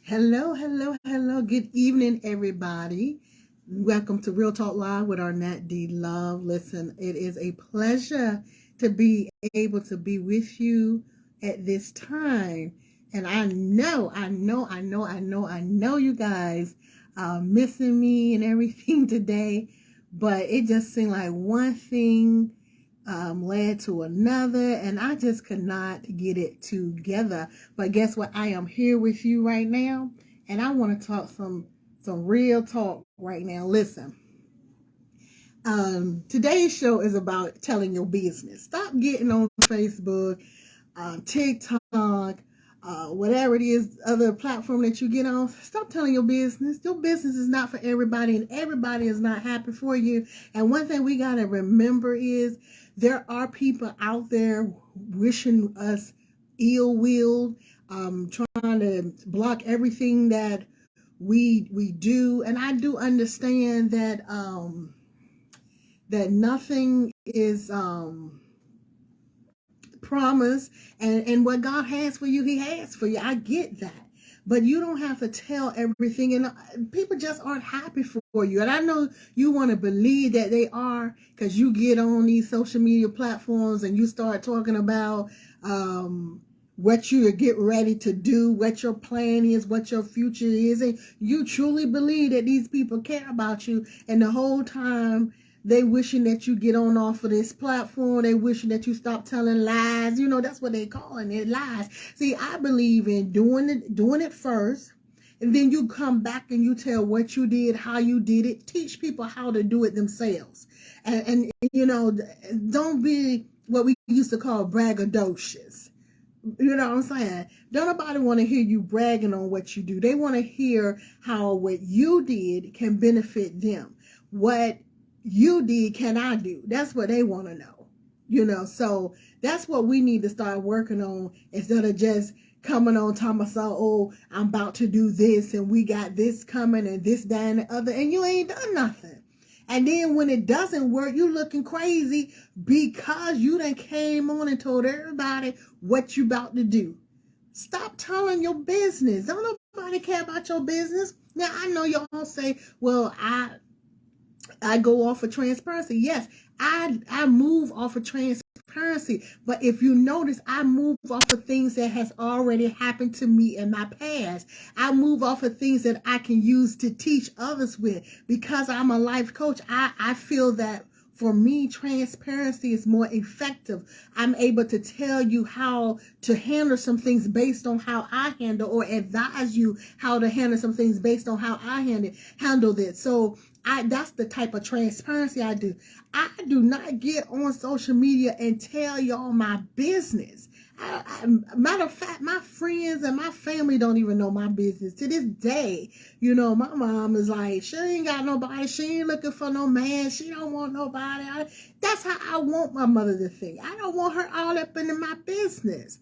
Hello, hello, hello. Good evening, everybody. Welcome to Real Talk Live with Arnette D. Love. Listen, it is a pleasure to be able to be with you at this time. And I know you guys are missing me and everything today, but it just seemed like one thing led to another, and I just could not get it together. But guess what? I am here with you right now, and I want to talk some real talk right now. Listen, today's show is about telling your business. Stop getting on Facebook, TikTok, whatever it is, other platform that you get on. Stop telling your business. Your business is not for everybody, and everybody is not happy for you. And one thing we got to remember is there are people out there wishing us ill will, trying to block everything that we do. And I do understand that nothing is promise, and what God has for you, he has for you. I get that. But you don't have to tell everything, and people just aren't happy for you. And I know you want to believe that they are, because you get on these social media platforms and you start talking about what you get ready to do, what your plan is, what your future is, and you truly believe that these people care about you, and the whole time they wishing that you get on off of this platform. They wishing that you stop telling lies. You know, that's what they calling it, lies. See, I believe in doing it first, and then you come back and you tell what you did, how you did it. Teach people how to do it themselves. And you know, don't be what we used to call braggadocious. You know what I'm saying? Don't nobody want to hear you bragging on what you do. They want to hear how what you did can benefit them. What you did can I do? That's what they want to know. You know, so that's what we need to start working on, instead of just coming on talking about, oh, I'm about to do this and we got this coming and this, that, and the other, and you ain't done nothing. And then when it doesn't work, you looking crazy because you done came on and told everybody what you about to do. Stop telling your business. Don't nobody care about your business. Now, I know y'all say, well, I go off of transparency. Yes, I move off of transparency. But if you notice, I move off of things that has already happened to me in my past. I move off of things that I can use to teach others with. Because I'm a life coach, I feel that for me, transparency is more effective. I'm able to tell you how to handle some things based on how I handle, or advise you how to handle some things based on how I handle it. So that's the type of transparency I do. I do not get on social media and tell y'all my business. Matter of fact, my friends and my family don't even know my business to this day. You know, my mom is like, she ain't got nobody. She ain't looking for no man. She don't want nobody. That's how I want my mother to think. I don't want her all up into my business.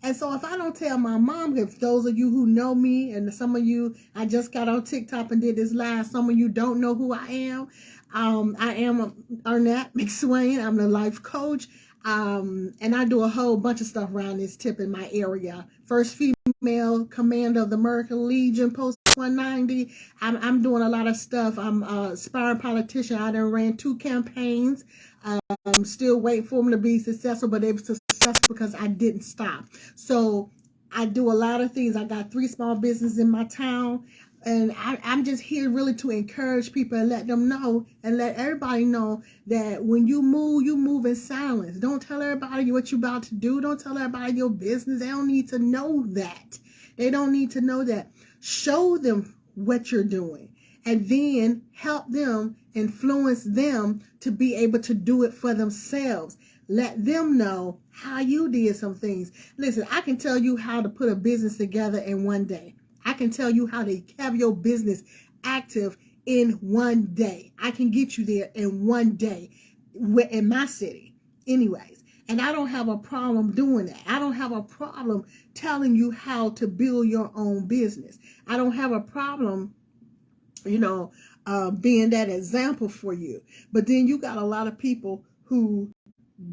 And so if I don't tell my mom, if those of you who know me, and some of you, I just got on TikTok and did this live, some of you don't know who I am. I am Arnette McSwain. I'm the life coach. And I do a whole bunch of stuff around this tip in my area. First female commander of the American Legion, Post 190. I'm doing a lot of stuff. I'm a aspiring politician. I done ran 2 campaigns. I'm still waiting for them to be successful, but they were successful because I didn't stop. So I do a lot of things. I got 3 small businesses in my town, and I'm just here really to encourage people and let them know, and let everybody know that when you move in silence. Don't tell everybody what you're about to do. Don't tell everybody your business. They don't need to know that. They don't need to know that. Show them what you're doing, and then help them, influence them to be able to do it for themselves. Let them know how you did some things. Listen, I can tell you how to put a business together in one day. I can tell you how to have your business active in one day. I can get you there in one day in my city. Anyways, and I don't have a problem doing that. I don't have a problem telling you how to build your own business. I don't have a problem, you know, being that example for you. But then you got a lot of people who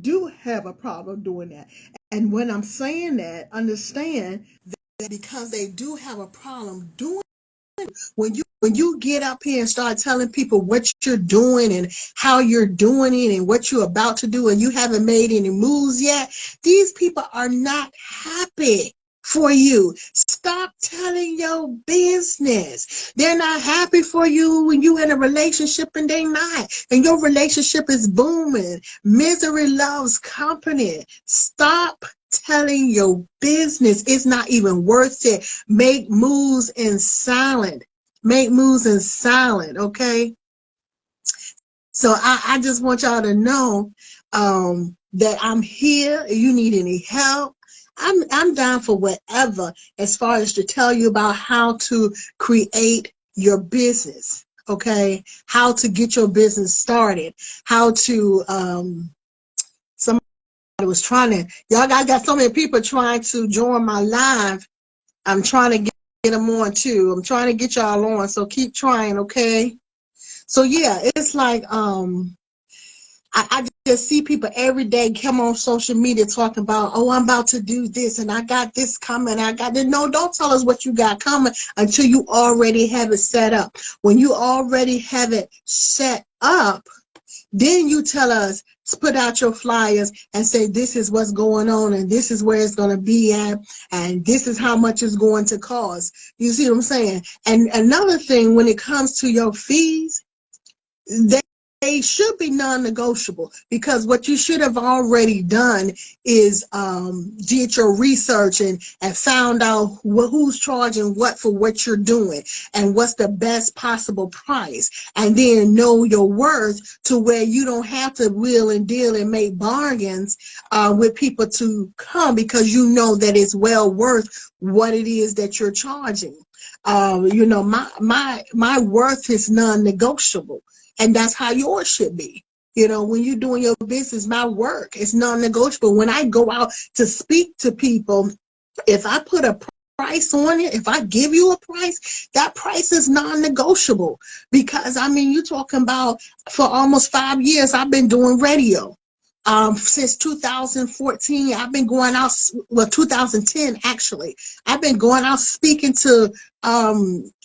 do have a problem doing that. And when I'm saying that, understand because they do have a problem doing. When you get up here and start telling people what you're doing and how you're doing it and what you're about to do and you haven't made any moves yet, these people are not happy for you. Stop telling your business. They're not happy for you when you in a relationship and they not. And your relationship is booming. Misery loves company. Stop telling your business. It's not even worth it. Make moves in silence. Make moves in silence, okay? So I just want y'all to know that I'm here. If you need any help, I'm down for whatever as far as to tell you about how to create your business, okay? How to get your business started, how to somebody was trying to, y'all got so many people trying to join my live. I'm trying to get them on too. I'm trying to get y'all on, so keep trying, okay? So yeah, it's like I just see people every day come on social media talking about, oh, I'm about to do this and I got this coming. I got this. No, don't tell us what you got coming until you already have it set up. When you already have it set up, then you tell us, put out your flyers and say, this is what's going on and this is where it's going to be at and this is how much it's going to cost. You see what I'm saying? And another thing, when it comes to your fees, they should be non-negotiable, because what you should have already done is did your research and found out who's charging what for what you're doing and what's the best possible price, and then know your worth to where you don't have to wheel and deal and make bargains with people to come, because you know that it's well worth what it is that you're charging. You know, my worth is non-negotiable. And that's how yours should be. You know, when you're doing your business, my work is non-negotiable. When I go out to speak to people, if I put a price on it, if I give you a price, that price is non-negotiable. Because, I mean, you're talking about, for almost 5 years, I've been doing radio. Since 2014, I've been going out, well, 2010, actually. I've been going out speaking to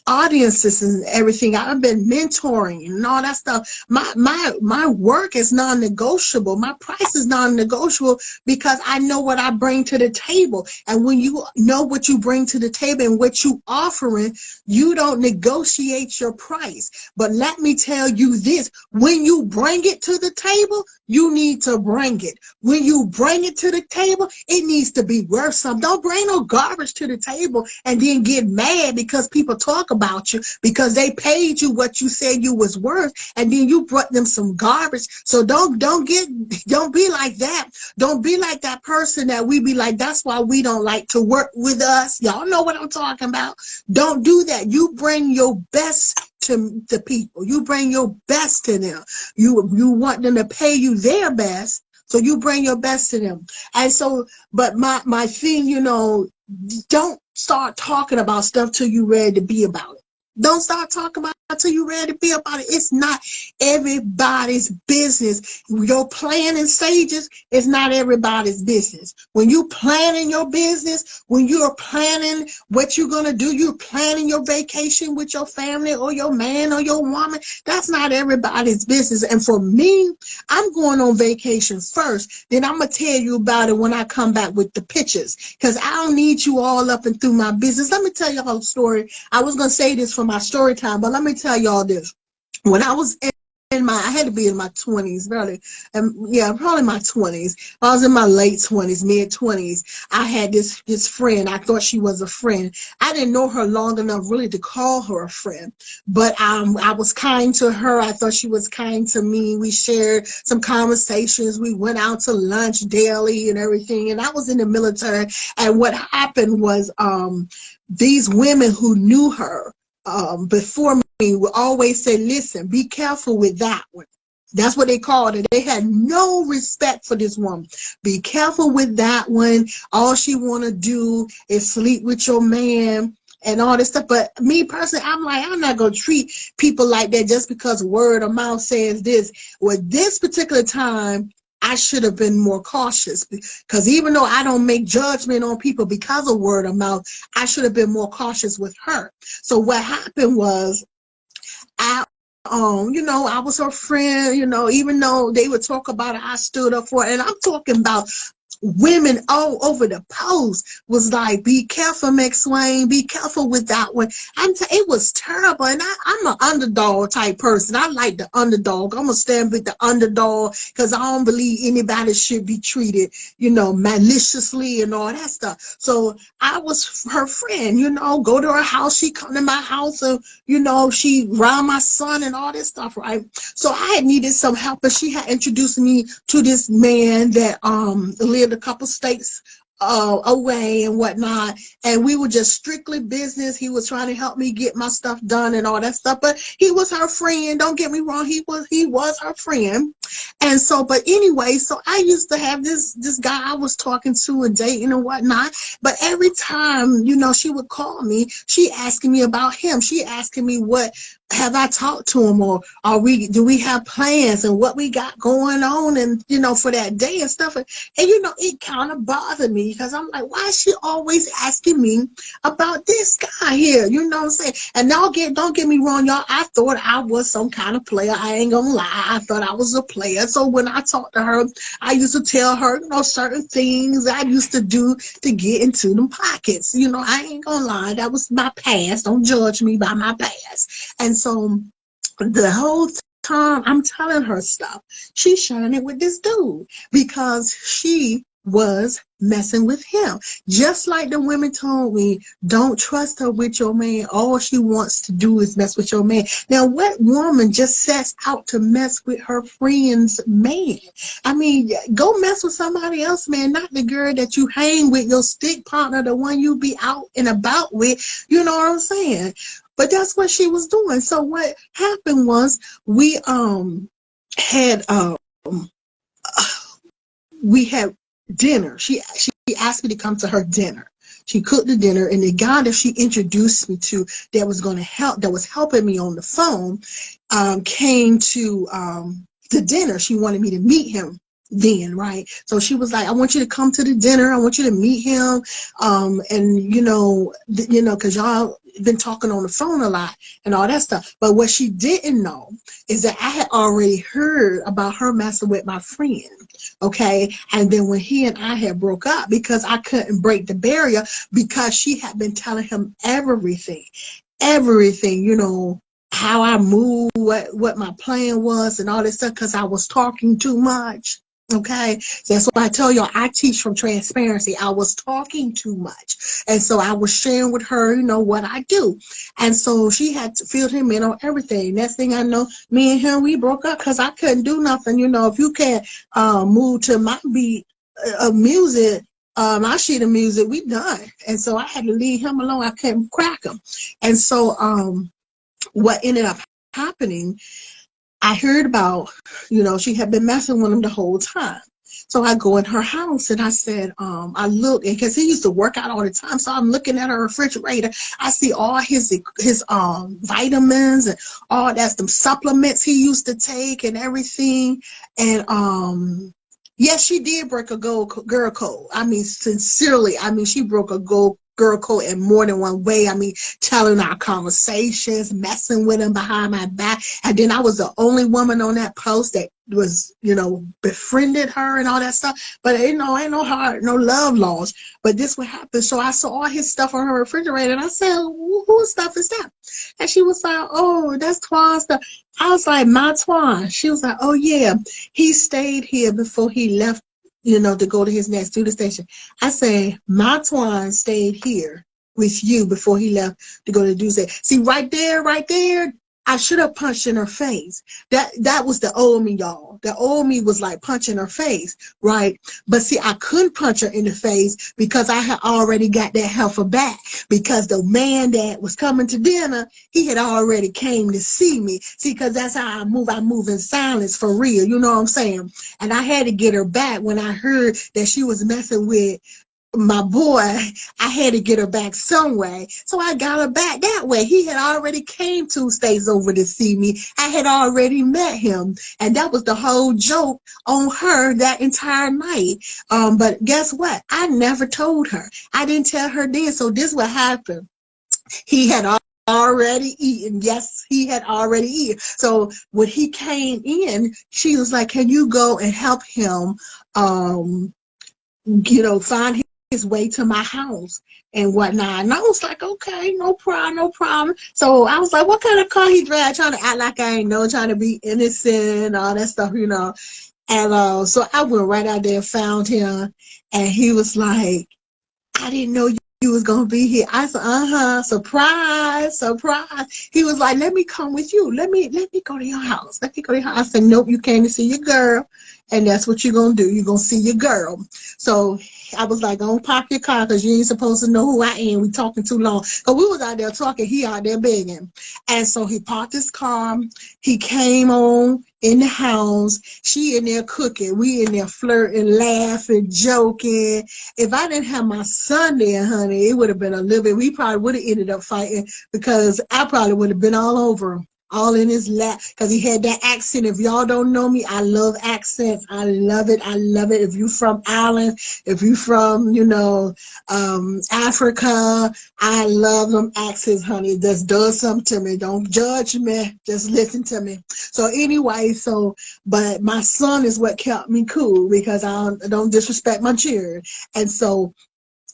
audiences and everything. I've been mentoring and all that stuff. My work is non-negotiable. My price is non-negotiable because I know what I bring to the table. And when you know what you bring to the table and what you offering, you don't negotiate your price. But let me tell you this, when you bring it to the table, you need to bring it. When you bring it to the table, it needs to be worth something. Don't bring no garbage to the table and then get mad because people talk about you because they paid you what you said you was worth, and then you brought them some garbage. So don't be like that. Don't be like that person that we be like, that's why we don't like to work with us. Y'all know what I'm talking about. Don't do that. You bring your best to the people. You bring your best to them. You want them to pay you their best, so you bring your best to them. And so, but my thing, you know, don't start talking about stuff till you ready to be about it. Don't start talking about it till you ready to be about it. It's not everybody's business. Your planning stages is not everybody's business. When you planning your business, when you're planning what you're going to do, you're planning your vacation with your family or your man or your woman, that's not everybody's business. And for me, I'm going on vacation first. Then I'm going to tell you about it when I come back with the pictures, because I don't need you all up and through my business. Let me tell you a story. I was going to say this for my story time, but let me tell y'all this. When I was I had to be in my 20s, really. Yeah, probably my 20s. I was in my late 20s, mid 20s. I had this friend. I thought she was a friend. I didn't know her long enough really to call her a friend, but I was kind to her. I thought she was kind to me. We shared some conversations. We went out to lunch daily and everything. And I was in the military. And what happened was these women who knew her before me would always say, listen, be careful with that one. That's what they called it. They had no respect for this woman. Be careful with that one. All she want to do is sleep with your man and all this stuff. But me personally, I'm like, I'm not going to treat people like that just because word of mouth says this. Well, this particular time, I should have been more cautious, because even though I don't make judgment on people because of word of mouth, I should have been more cautious with her. So what happened was, I I was her friend, even though they would talk about it, I stood up for it. And I'm talking about women all over the post was like, be careful, McSwain, be careful with that one. It was terrible. And I'm an underdog type person. I like the underdog. I'm gonna stand with the underdog, because I don't believe anybody should be treated, maliciously and all that stuff. So I was her friend, go to her house, she come to my house, and she around my son and all this stuff, right? So I had needed some help, and she had introduced me to this man that lived a couple states away and whatnot, and we were just strictly business. He was trying to help me get my stuff done and all that stuff, but he was her friend. Don't get me wrong, he was her friend. And so, but anyway, so I used to have this guy I was talking to and dating and whatnot, but every time, she would call me, she asking me about him. She asking me, what have I talked to him, or do we have plans and what we got going on, and for that day and stuff. And it kind of bothered me, because I'm like, why is she always asking me about this guy here? You know what I'm saying? And don't get me wrong, y'all, I thought I was some kind of player. I ain't gonna lie, I thought I was a player. So when I talked to her, I used to tell her, certain things I used to do to get into them pockets. I ain't gonna lie, that was my past. Don't judge me by my past. And so the whole time I'm telling her stuff, she's sharing it with this dude, because she was messing with him. Just like the women told me, don't trust her with your man. All she wants to do is mess with your man. Now, what woman just sets out to mess with her friend's man? I mean, go mess with somebody else, man, not the girl that you hang with, your stick partner, the one you be out and about with. You know what I'm saying? But that's what she was doing. So what happened was, we had dinner. She asked me to come to her dinner. She cooked the dinner, and the guy that she introduced me to that was helping me on the phone, came to the dinner. She wanted me to meet him then, right? So she was like, I want you to come to the dinner. I want you to meet him. And because y'all been talking on the phone a lot and all that stuff. But what she didn't know is that I had already heard about her messing with my friend. Okay. And then when he and I had broke up, because I couldn't break the barrier, because she had been telling him everything, how I moved, what my plan was and all this stuff, because I was talking too much. Okay, so that's why I tell y'all, I teach from transparency. I was talking too much, and so I was sharing with her, what I do. And so she had to fill him in on everything. Next thing I know, me and him, we broke up, because I couldn't do nothing. If you can't move to my beat of music, my sheet of music, we done. And so I had to leave him alone. I couldn't crack him. And so what ended up happening, I heard about, she had been messing with him the whole time. So I go in her house, and I said, I look, because he used to work out all the time. So I'm looking at her refrigerator. I see all his vitamins and all that, some supplements he used to take and everything. And yes, she did break a girl code. I mean, sincerely, she broke a girl code in more than one way. I mean, telling our conversations, messing with him behind my back. And then I was the only woman on that post that was, befriended her and all that stuff. But ain't no love lost. But this would happen. So I saw all his stuff on her refrigerator, and I said, whose stuff is that? And she was like, oh, that's Twan's stuff. I was like, my Twan. She was like, oh yeah, he stayed here before he left, to go to his next duty station. I say, my Twan stayed here with you before he left to go to duty station. See, right there, I should have punched in her face. That was the old me, y'all. The old me was like punching her face, right? But see, I couldn't punch her in the face, because I had already got that heifer back, because the man that was coming to dinner, he had already came to see me. See, because that's how I move. I move in silence for real. You know what I'm saying? And I had to get her back when I heard that she was messing with my boy, I had to get her back some way. So I got her back that way. He had already came 2 states over to see me. I had already met him. And that was the whole joke on her that entire night. But guess what? I never told her. I didn't tell her then. So this what happened. He had already eaten. Yes, he had already eaten. So when he came in, she was like, can you go and help him, find his way to my house and whatnot? And I was like, okay, no problem, no problem. So I was like, what kind of car he drive? Trying to act like I ain't know, trying to be innocent, all that stuff. And so I went right out there and found him, and he was like, I didn't know you was gonna be here. I said, surprise, surprise. He was like, let me come with you. Let me go to your house. Let me go to your house. I said, nope, you came to see your girl, and that's what you're gonna do. You're gonna see your girl. So I was like, don't park your car because you ain't supposed to know who I am. We talking too long. But we was out there talking, he out there begging. And so he parked his car. He came on in the house. She in there cooking. We in there flirting, laughing, joking. If I didn't have my son there, honey, it would have been a little bit. We probably would have ended up fighting because I probably would have been all over him, all in his lap, because he had that accent. If y'all don't know me, I love accents. I love it. I love it. If you from Ireland, if you from, Africa, I love them accents, honey. This does something to me. Don't judge me. Just listen to me. So anyway, but my son is what kept me cool because I don't disrespect my children. And so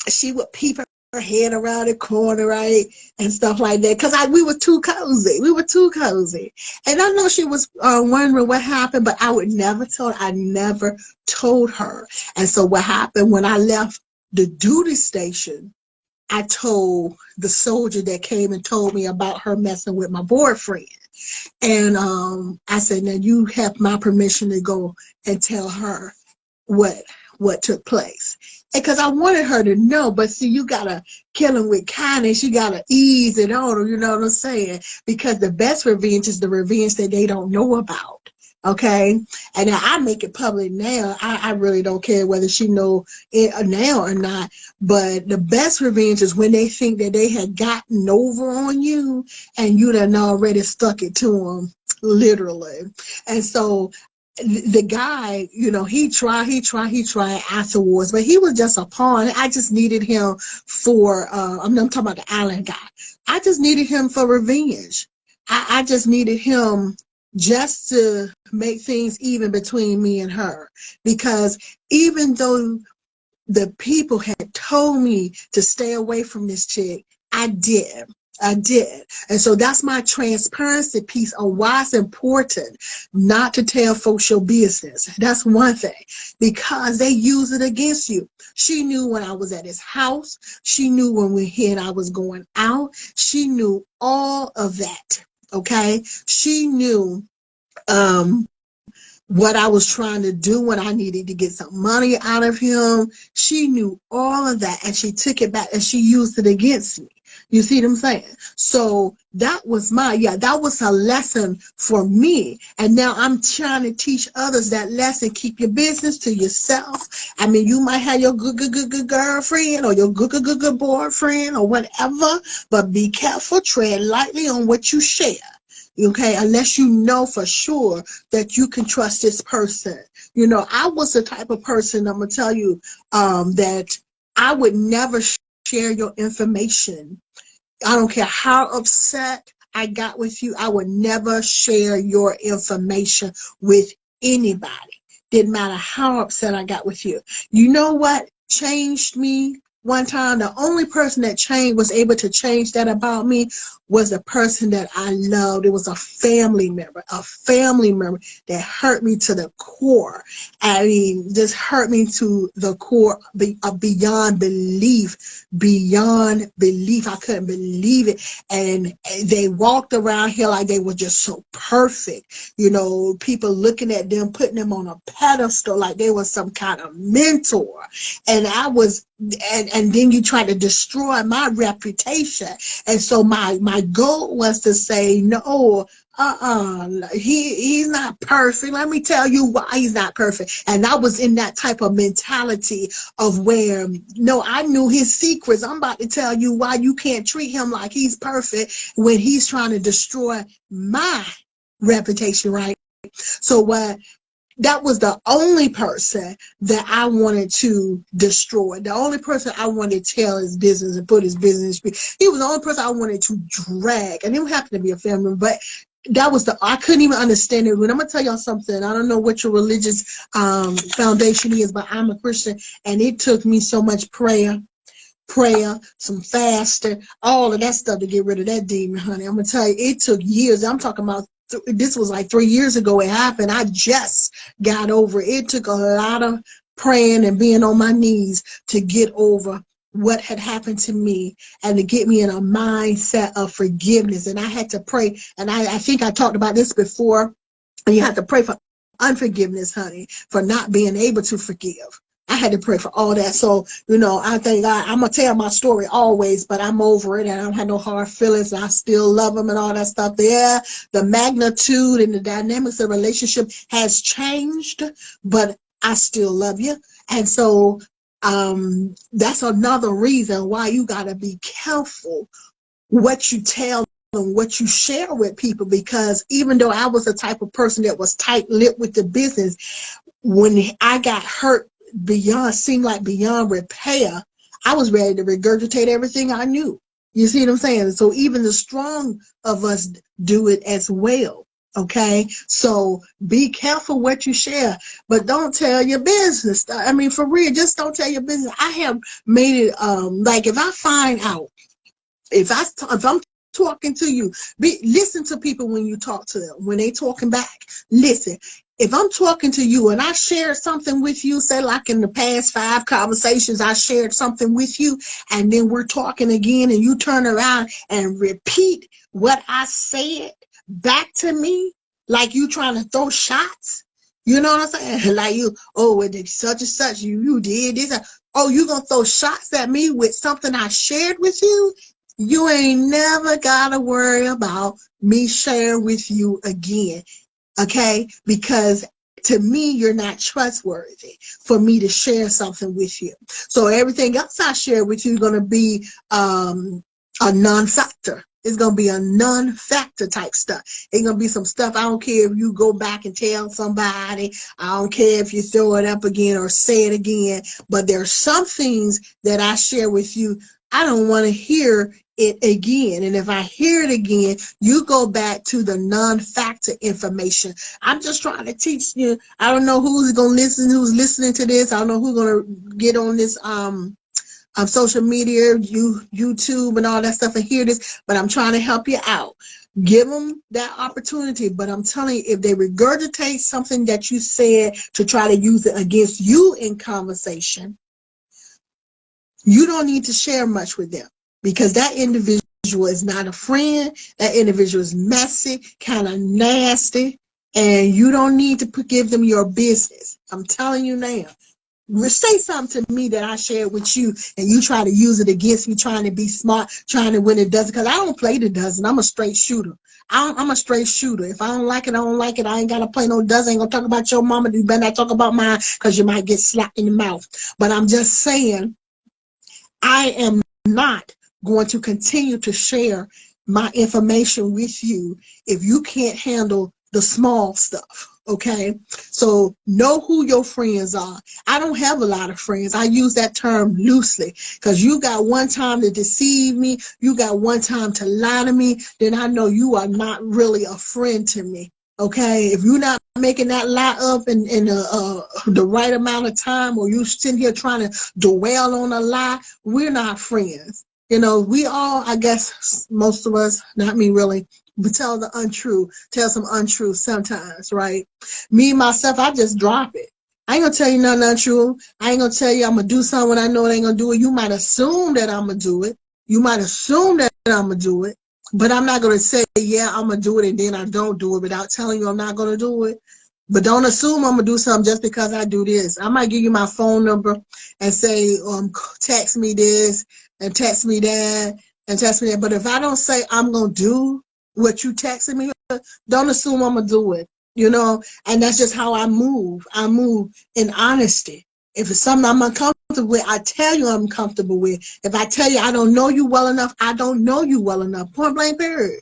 she would peep her head around the corner, right, and stuff like that, because we were too cozy. We were too cozy. And I know she was wondering what happened, but I would never tell her. I never told her. And so what happened when I left the duty station, I told the soldier that came and told me about her messing with my boyfriend. And I said, now you have my permission to go and tell her what took place. Because I wanted her to know, but see, you gotta kill him with kindness. You gotta ease it on her, you know what I'm saying? Because the best revenge is the revenge that they don't know about. Okay, and I make it public now. I really don't care whether she know it now or not. But the best revenge is when they think that they had gotten over on you, and you done already stuck it to them, literally. And so the guy, he tried afterwards, but he was just a pawn. I just needed him for, I'm talking about the island guy. I just needed him for revenge. I just needed him just to make things even between me and her. Because even though the people had told me to stay away from this chick, I did. And so that's my transparency piece on why it's important not to tell folks your business. That's one thing, because they use it against you. She knew when I was at his house. She knew when he and I was going out. She knew all of that. Okay. She knew, what I was trying to do when I needed to get some money out of him. She knew all of that, and she took it back and she used it against me. You see what I'm saying? So that was that was a lesson for me. And now I'm trying to teach others that lesson. Keep your business to yourself. I mean, you might have your good girlfriend or your good boyfriend or whatever, but be careful, tread lightly on what you share. Okay, unless you know for sure that you can trust this person. I was the type of person, I'm going to tell you, that I would never share your information. I don't care how upset I got with you. I would never share your information with anybody. Didn't matter how upset I got with you. You know what changed me? One time, the only person that was able to change that about me was the person that I loved. It was a family member that hurt me to the core. I mean, just hurt me to the core, beyond belief. I couldn't believe it. And they walked around here like they were just so perfect. People looking at them, putting them on a pedestal like they were some kind of mentor. And I was and then you try to destroy my reputation. And so my goal was to say, no, he's not perfect. Let me tell you why he's not perfect. And I was in that type of mentality of where, no, I knew his secrets. I'm about to tell you why you can't treat him like he's perfect when he's trying to destroy my reputation, right? So what that was the only person that I wanted to destroy. The only person I wanted to tell his business and put his business. He was the only person I wanted to drag. And it happened to be a family member, but that was I couldn't even understand it. When I'm going to tell y'all something, I don't know what your religious foundation is, but I'm a Christian, and it took me so much prayer, some fasting, all of that stuff to get rid of that demon, honey. I'm going to tell you, it took years. I'm talking about, this was like 3 years ago it happened. I just got over it. It took a lot of praying and being on my knees to get over what had happened to me and to get me in a mindset of forgiveness. And I had to pray. And I think I talked about this before. And you have to pray for unforgiveness, honey, for not being able to forgive. I had to pray for all that. So, I think I'm going to tell my story always, but I'm over it and I don't have no hard feelings. I still love them and all that stuff. Yeah, the magnitude and the dynamics of the relationship has changed, but I still love you. And so that's another reason why you got to be careful what you tell and what you share with people, because even though I was the type of person that was tight-lipped with the business, when I got hurt seemed like beyond repair, I was ready to regurgitate everything I knew. You see what I'm saying? So even the strong of us do it as well. Okay, so be careful what you share, but don't tell your business. I mean, for real, just don't tell your business. I have made it like if I find out, if I'm talking to you, listen to people when you talk to them, when they talking back. Listen. If I'm talking to you and I shared something with you, say like in the past 5 conversations, I shared something with you, and then we're talking again and you turn around and repeat what I said back to me, like you trying to throw shots. You know what I'm saying? Like well, such and such, you did this. Oh, you gonna throw shots at me with something I shared with you? You ain't never gotta worry about me sharing with you again. Okay, because to me, you're not trustworthy for me to share something with you. So everything else I share with you is going to be a non-factor. It's going to be a non-factor type stuff. It's going to be some stuff. I don't care if you go back and tell somebody. I don't care if you throw it up again or say it again. But there are some things that I share with you. I don't want to hear it again. And if I hear it again, you go back to the non-factor information. I'm just trying to teach you. I don't know who's going to listen, who's listening to this. I don't know who's going to get on this social media, YouTube and all that stuff and hear this, but I'm trying to help you out. Give them that opportunity. But I'm telling you, if they regurgitate something that you said to try to use it against you in conversation, you don't need to share much with them, because that individual is not a friend. That individual is messy, kind of nasty, and you don't need to give them your business. I'm telling you now. Say something to me that I shared with you and you try to use it against me, trying to be smart, trying to win a dozen, because I don't play the dozen. I'm a straight shooter. I'm a straight shooter. If I don't like it, I don't like it. I ain't got to play no dozen. I ain't going to talk about your mama. You better not talk about mine, because you might get slapped in the mouth. But I'm just saying, I am not going to continue to share my information with you if you can't handle the small stuff. Okay, so know who your friends are. I don't have a lot of friends. I use that term loosely, because you got one time to deceive me, you got one time to lie to me, then I know you are not really a friend to me. Okay, if you're not making that lie up in the right amount of time, or you sitting here trying to dwell on a lie, we're not friends. We all, I guess, most of us, not me really, but tell some untrue sometimes, right? Me, myself, I just drop it. I ain't gonna tell you nothing untrue. I ain't gonna tell you I'm gonna do something when I know it ain't gonna do it. You might assume that I'm gonna do it. You might assume that I'm gonna do it, but I'm not gonna say, yeah, I'm gonna do it, and then I don't do it without telling you I'm not gonna do it. But don't assume I'm gonna do something just because I do this. I might give you my phone number and say, text me this and text me that and text me that. But if I don't say I'm gonna do what you texted me, don't assume I'm gonna do it. You know, and that's just how I move. I move in honesty. If it's something I'm uncomfortable with, I tell you I'm comfortable with. If I tell you I don't know you well enough, I don't know you well enough. Point blank, period.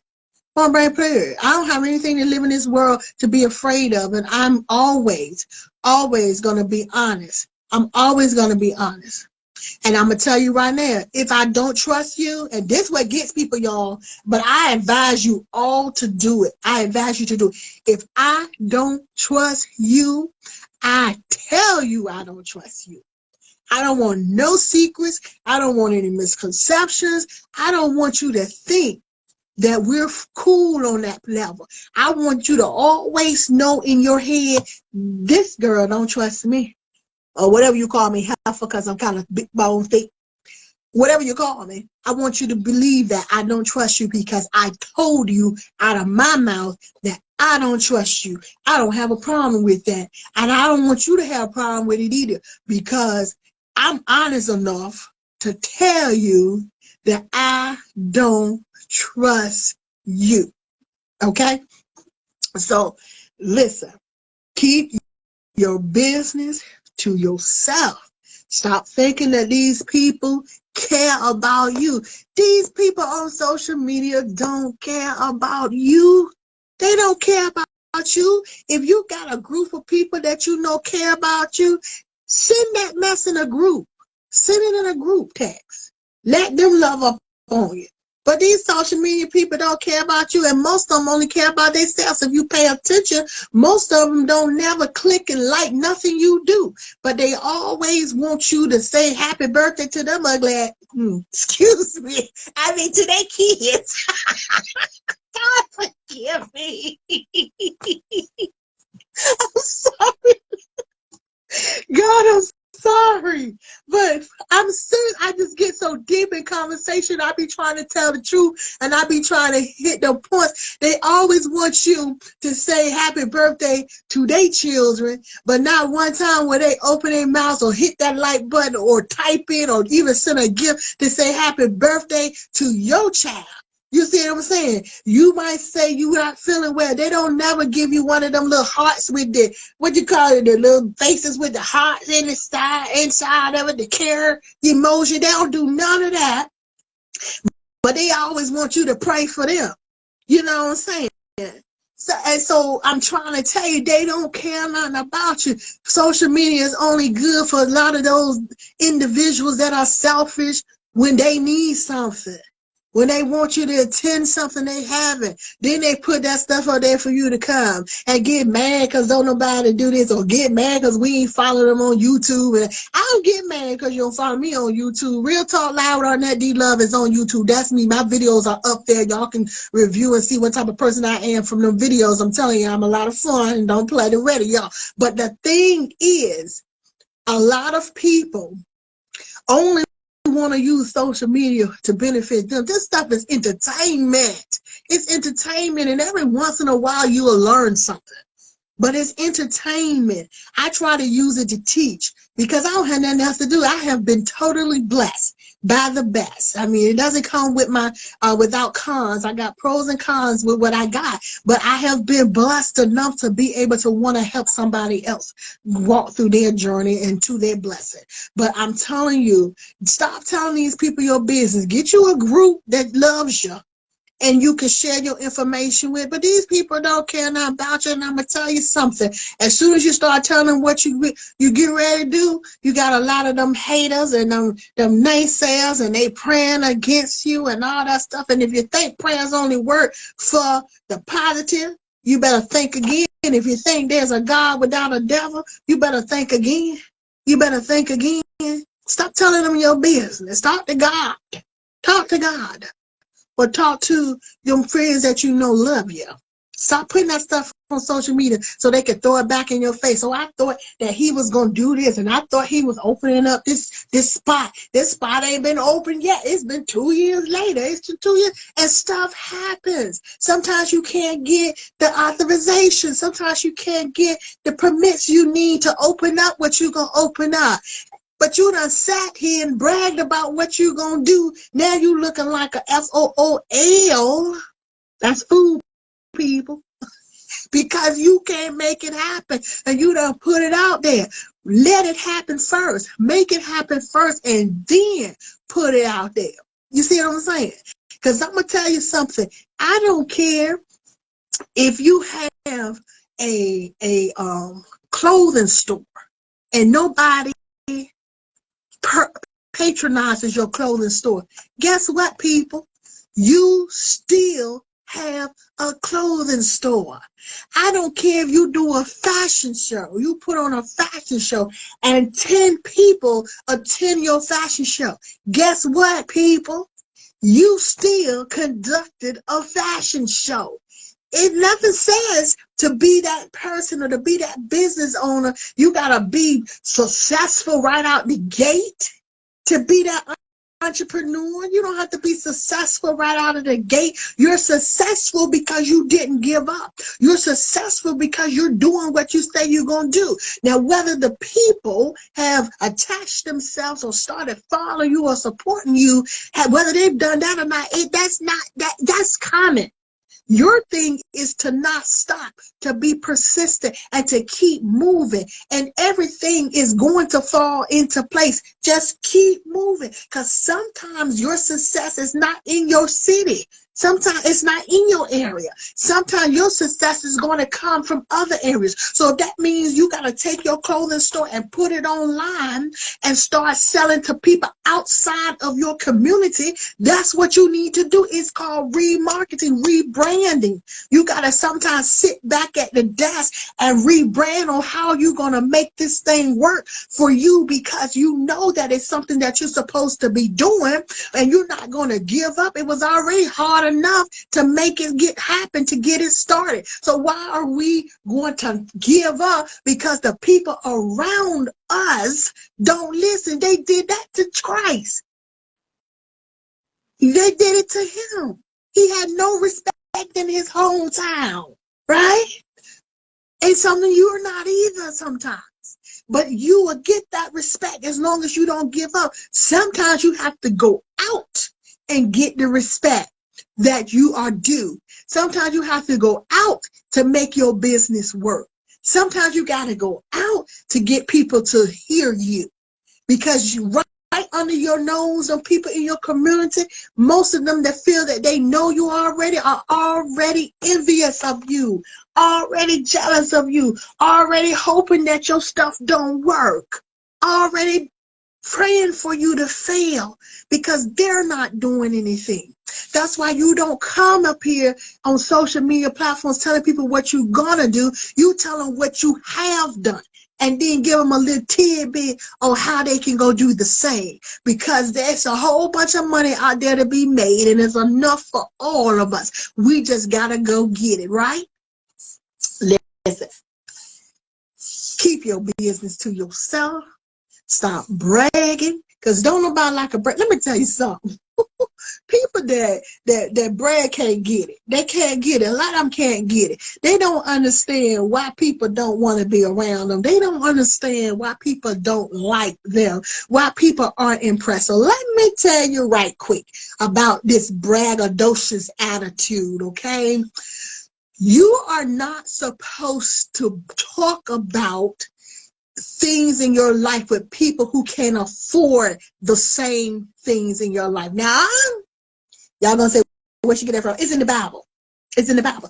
Point blank, period. I don't have anything to live in this world to be afraid of, and I'm always, always going to be honest. I'm always going to be honest. And I'm going to tell you right now, if I don't trust you, and this what gets people, y'all, but I advise you all to do it. I advise you to do it. If I don't trust you, I tell you I don't trust you. I don't want no secrets. I don't want any misconceptions. I don't want you to think that we're cool on that level. I want you to always know in your head, this girl don't trust me. Or whatever you call me, heifer, because I'm kind of big bone thick. Whatever you call me, I want you to believe that I don't trust you because I told you out of my mouth that I don't trust you. I don't have a problem with that. And I don't want you to have a problem with it either, because I'm honest enough to tell you that I don't trust you. Okay? So listen, keep your business to yourself. Stop thinking that these people care about you. These people on social media don't care about you. They don't care about you. If you got a group of people that you know care about you, send that mess in a group. Send it in a group text. Let them love up on you. But these social media people don't care about you, and most of them only care about themselves. If you pay attention, most of them don't never click and like nothing you do. But they always want you to say happy birthday to them ugly, excuse me, I mean to their kids. God forgive me. I'm sorry. God, I'm sorry, but I'm serious. I just get so deep in conversation. I be trying to tell the truth, and I be trying to hit the points. They always want you to say happy birthday to their children, but not one time where they open their mouths or hit that like button or type in or even send a gift to say happy birthday to your child. You see what I'm saying? You might say you not feeling well. They don't never give you one of them little hearts with the, what you call it, the little faces with the hearts inside of it, the care, the emotion. They don't do none of that. But they always want you to pray for them. You know what I'm saying? So I'm trying to tell you, they don't care nothing about you. Social media is only good for a lot of those individuals that are selfish when they need something. When they want you to attend something they haven't, then they put that stuff out there for you to come and get mad because don't nobody do this, or get mad because we ain't follow them on YouTube. And I don't get mad because you don't follow me on YouTube. Real Talk Loud with Arnette D Love is on YouTube. That's me. My videos are up there. Y'all can review and see what type of person I am from them videos. I'm telling you, I'm a lot of fun, and don't play the radio. But the thing is, a lot of people only want to use social media to benefit them. This stuff is entertainment. It's entertainment, and every once in a while you will learn something. But it's entertainment. I try to use it to teach because I don't have nothing else to do. I have been totally blessed by the best. I mean, it doesn't come with my without cons. I got pros and cons with what I got, but I have been blessed enough to be able to want to help somebody else walk through their journey and to their blessing. But I'm telling you, stop telling these people your business. Get you a group that loves you and you can share your information with. But these people don't care nothing about you, and I'm going to tell you something. As soon as you start telling them what you get ready to do, you got a lot of them haters and them naysayers, and they praying against you and all that stuff. And if you think prayers only work for the positive, you better think again. If you think there's a God without a devil, you better think again. You better think again. Stop telling them your business. Talk to God. Talk to God. Or talk to your friends that you know love you. Stop putting that stuff on social media so they can throw it back in your face. So I thought that he was going to do this, and I thought he was opening up this spot. This spot ain't been open yet. It's been 2 years later. It's 2 years, and stuff happens. Sometimes you can't get the authorization. Sometimes you can't get the permits you need to open up what you're going to open up. But you done sat here and bragged about what you going to do. Now you looking like a FOOL. That's food, people. Because you can't make it happen and you done put it out there. Let it happen first. Make it happen first and then put it out there. You see what I'm saying? Because I'm going to tell you something. I don't care if you have a clothing store and nobody patronizes your clothing store. Guess what, people? You still have a clothing store. I don't care if you do a fashion show. You put on a fashion show and 10 people attend your fashion show. Guess what, people? You still conducted a fashion show. It nothing says to be that person or to be that business owner, you gotta be successful right out the gate. To be that entrepreneur, you don't have to be successful right out of the gate. You're successful because you didn't give up. You're successful because you're doing what you say you're going to do. Now, whether the people have attached themselves or started following you or supporting you, whether they've done that or not, that's common. Your thing is to not stop, to be persistent and to keep moving, and everything is going to fall into place. Just keep moving, because sometimes your success is not in your city. Sometimes it's not in your area. Sometimes your success is going to come from other areas. So that means you got to take your clothing store and put it online and start selling to people outside of your community. That's what you need to do. It's called remarketing, rebranding. You got to sometimes sit back at the desk and rebrand on how you're going to make this thing work for you, because you know that it's something that you're supposed to be doing and you're not going to give up. It was already hard enough to make it happen, to get it started. So why are we going to give up because the people around us don't listen? They did that to Christ. They did it to him. He had no respect in his hometown, right? And something you're not either sometimes. But you will get that respect as long as you don't give up. Sometimes you have to go out and get the respect that you are due. Sometimes you have to go out to make your business work. Sometimes you got to go out to get people to hear you, because you right under your nose of people in your community, most of them that feel that they know you already are already envious of you, already jealous of you, already hoping that your stuff don't work, already praying for you to fail because they're not doing anything. That's why you don't come up here on social media platforms telling people what you're gonna do. You tell them what you have done, and then give them a little tidbit on how they can go do the same, because there's a whole bunch of money out there to be made, and there's enough for all of us. We just gotta go get it, right? Listen, keep your business to yourself. Stop bragging, because don't nobody like a brag. Let me tell you something. People that brag can't get it. They can't get it. A lot of them can't get it. They don't understand why people don't want to be around them. They don't understand why people don't like them, why people aren't impressed. So let me tell you right quick about this braggadocious attitude, okay? You are not supposed to talk about things in your life with people who can't afford the same things in your life. Now, y'all gonna say, where she get that from? It's in the Bible. It's in the Bible.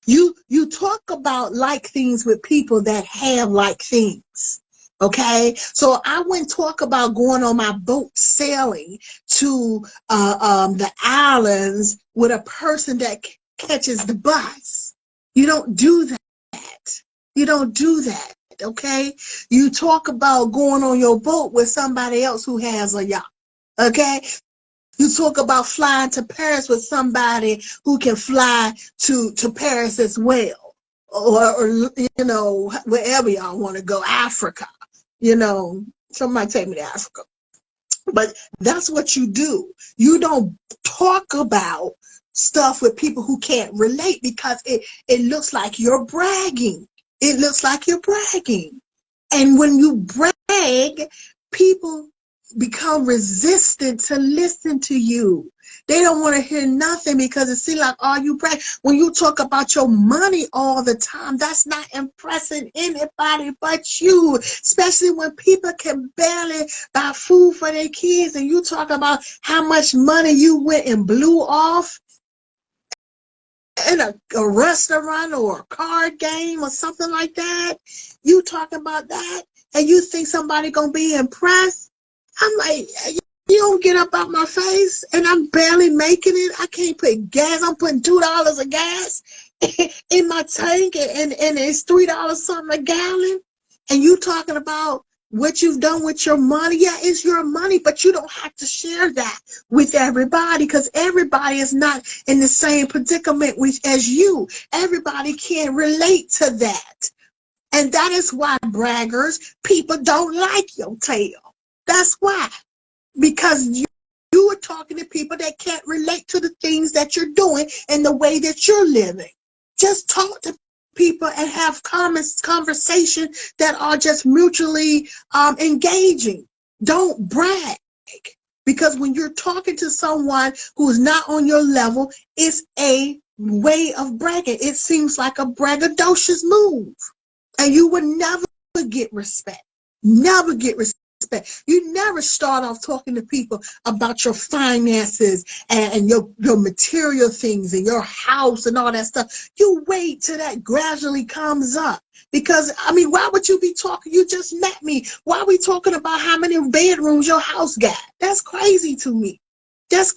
You talk about like things with people that have like things. Okay, so I wouldn't talk about going on my boat sailing to the islands with a person that catches the bus. You don't do that. You don't do that. Okay, you talk about going on your boat with somebody else who has a yacht. Okay, You talk about flying to Paris with somebody who can fly to Paris as well, or wherever y'all want to go, Africa. Somebody take me to Africa. But that's what you do. You don't talk about stuff with people who can't relate because it looks like you're bragging. It looks like you're bragging. And when you brag, people become resistant to listen to you. They don't want to hear nothing because it seems like all you brag. When you talk about your money all the time, that's not impressing anybody but you, especially when people can barely buy food for their kids and you talk about how much money you went and blew off in a restaurant or a card game or something like that. You talk about that and you think somebody gonna be impressed. I'm like, you don't get up out my face, and I'm barely making it. I can't put gas. I'm putting $2 of gas in my tank, and it's $3 something a gallon. And you talking about what you've done with your money. Yeah, it's your money, but you don't have to share that with everybody because everybody is not in the same predicament as you. Everybody can't relate to that. And that is why, braggers, people don't like your tail. That's why. Because you are talking to people that can't relate to the things that you're doing and the way that you're living. Just talk to people and have conversation that are just mutually engaging. Don't brag. Because when you're talking to someone who is not on your level, it's a way of bragging. It seems like a braggadocious move. And you would never get respect. Never get respect. You never start off talking to people about your finances and your material things and your house and all that stuff. You wait till that gradually comes up. Because, why would you be talking? You just met me. Why are we talking about how many bedrooms your house got? That's crazy to me. That's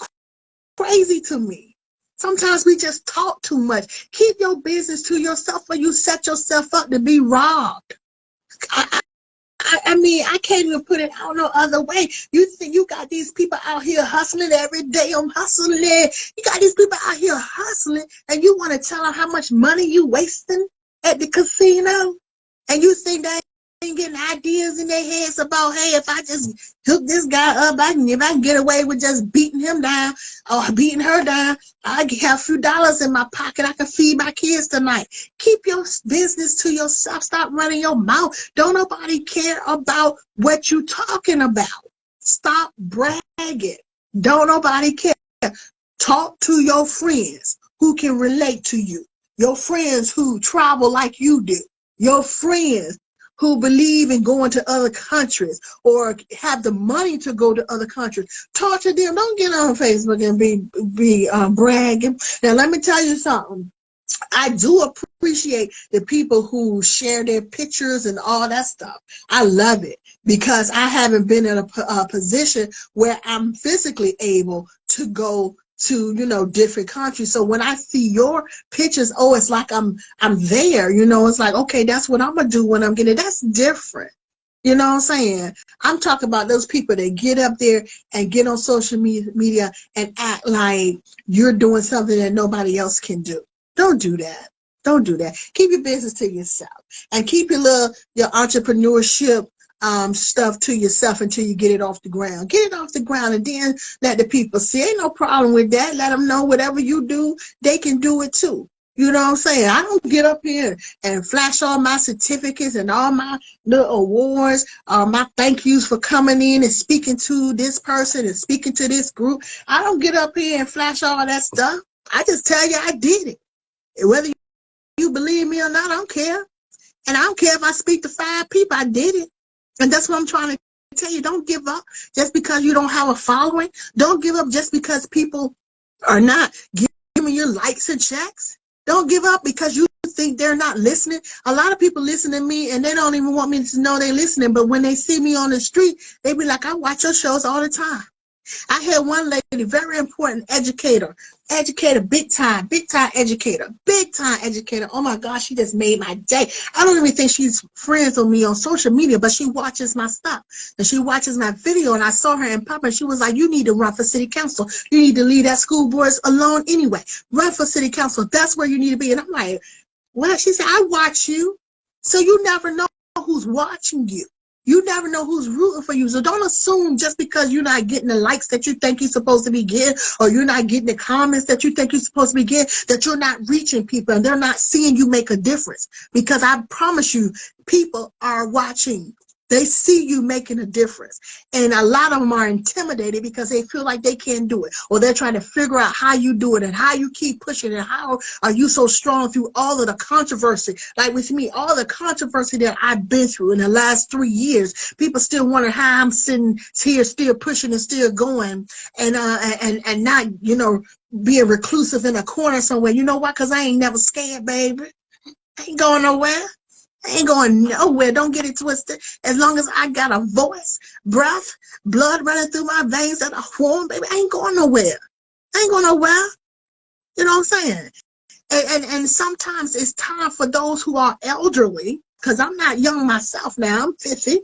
crazy to me. Sometimes we just talk too much. Keep your business to yourself or you set yourself up to be robbed. I can't even put it out no other way. You think you got these people out here hustling every day? I'm hustling. You got these people out here hustling, and you want to tell them how much money you wasting at the casino? And you think they ain't getting ideas in their heads about, hey, if I just hook this guy up, if I can get away with just beating him down or beating her down, I can have a few dollars in my pocket. I can feed my kids tonight. Keep your business to yourself. Stop running your mouth. Don't nobody care about what you talking about. Stop bragging. Don't nobody care. Talk to your friends who can relate to you. Your friends who travel like you do. Your friends who believe in going to other countries or have the money to go to other countries. Talk to them. Don't get on Facebook and be bragging. Now, let me tell you something. I do appreciate the people who share their pictures and all that stuff. I love it because I haven't been in a position where I'm physically able to go to different countries. So when I see your pictures, it's like I'm there. It's like, okay, that's what I'm gonna do when I'm getting. That's different. You know what I'm saying? I'm talking about those people that get up there and get on social media and act like you're doing something that nobody else can do. Don't do that. Don't do that. Keep your business to yourself and keep your entrepreneurship stuff to yourself until you get it off the ground. Get it off the ground and then let the people see. Ain't no problem with that. Let them know whatever you do, they can do it too. You know what I'm saying? I don't get up here and flash all my certificates and all my little awards, my thank yous for coming in and speaking to this person and speaking to this group. I don't get up here and flash all that stuff. I just tell you I did it. Whether you believe me or not, I don't care. And I don't care if I speak to 5 people, I did it. And that's what I'm trying to tell you. Don't give up just because you don't have a following. Don't give up just because people are not giving you likes and checks. Don't give up because you think they're not listening. A lot of people listen to me and they don't even want me to know they're listening. But when they see me on the street, they be like, I watch your shows all the time. I had one lady, very important educator, big time educator, big time educator. Oh my gosh, she just made my day. I don't even think she's friends with me on social media, but she watches my stuff and she watches my video. And I saw her in public. She was like, you need to run for city council. You need to leave that school boards alone anyway. Run for city council. That's where you need to be. And I'm like, well, she said, I watch you. So you never know who's watching you. You never know who's rooting for you. So don't assume just because you're not getting the likes that you think you're supposed to be getting, or you're not getting the comments that you think you're supposed to be getting, that you're not reaching people and they're not seeing you make a difference. Because I promise you, people are watching. They see you making a difference. And a lot of them are intimidated because they feel like they can't do it. Or they're trying to figure out how you do it and how you keep pushing and how are you so strong through all of the controversy. Like with me, all the controversy that I've been through in the last 3 years, people still wonder how I'm sitting here still pushing and still going and not, you know, being reclusive in a corner somewhere. You know why? Because I ain't never scared, baby. I ain't going nowhere. I ain't going nowhere. Don't get it twisted. As long as I got a voice, breath, blood running through my veins that are warm, baby, I ain't going nowhere. I ain't going nowhere. You know what I'm saying? And sometimes it's time for those who are elderly, because I'm not young myself now. I'm 50.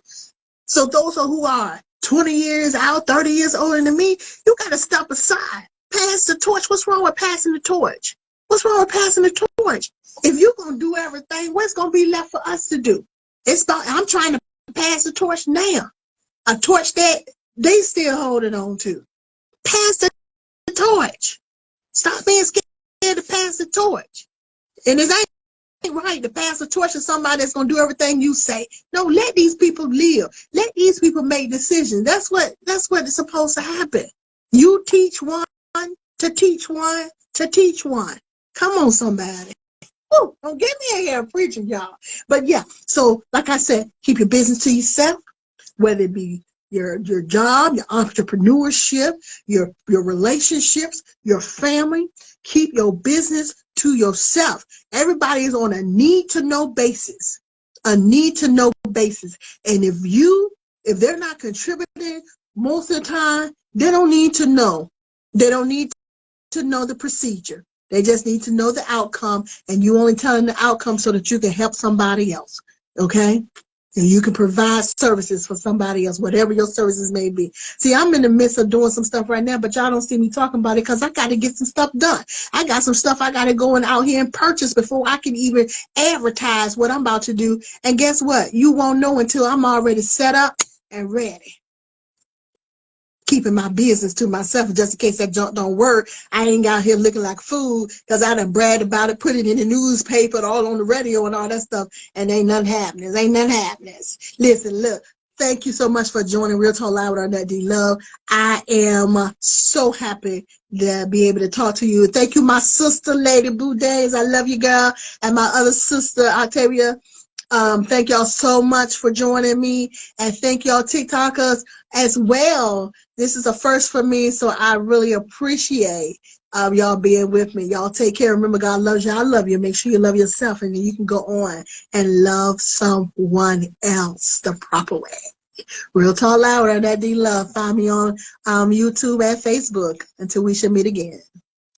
So those who are 20 years out, 30 years older than me, you got to step aside. Pass the torch. What's wrong with passing the torch? What's wrong with passing the torch? If you're going to do everything, what's going to be left for us to do? I'm trying to pass the torch now. A torch that they still holding on to. Pass the torch. Stop being scared to pass the torch. And it ain't right to pass the torch to somebody that's going to do everything you say. No, let these people live. Let these people make decisions. That's what is supposed to happen. You teach one to teach one to teach one. Come on, somebody. Ooh, don't get me in here preaching, y'all. But yeah, so like I said, keep your business to yourself, whether it be your job, your entrepreneurship, your relationships, your family. Keep your business to yourself. Everybody is on a need-to-know basis. A need-to-know basis. And if they're not contributing most of the time, they don't need to know. They don't need to know the procedure. They just need to know the outcome, and you only tell them the outcome so that you can help somebody else, okay? And you can provide services for somebody else, whatever your services may be. See, I'm in the midst of doing some stuff right now, but y'all don't see me talking about it because I got to get some stuff done. I got some stuff I got to go out here and purchase before I can even advertise what I'm about to do. And guess what? You won't know until I'm already set up and ready. Keeping my business to myself just in case that junk don't work. I ain't out here looking like food because I done bragged about it, put it in the newspaper, all on the radio and all that stuff, and ain't nothing happening. Ain't nothing happening. Listen, look, thank you so much for joining Real Talk Live with Arnette D. Love. I am so happy to be able to talk to you. Thank you, my sister, Lady Blue Days. I love you, girl. And my other sister, Octavia. Thank y'all so much for joining me, and thank y'all TikTokers as well. This is a first for me, so I really appreciate y'all being with me. Y'all take care. Remember, God loves you. I love you. Make sure you love yourself, and then you can go on and love someone else the proper way. Real Talk Loud, Arnette D. Love. Find me on YouTube and Facebook. Until we should meet again.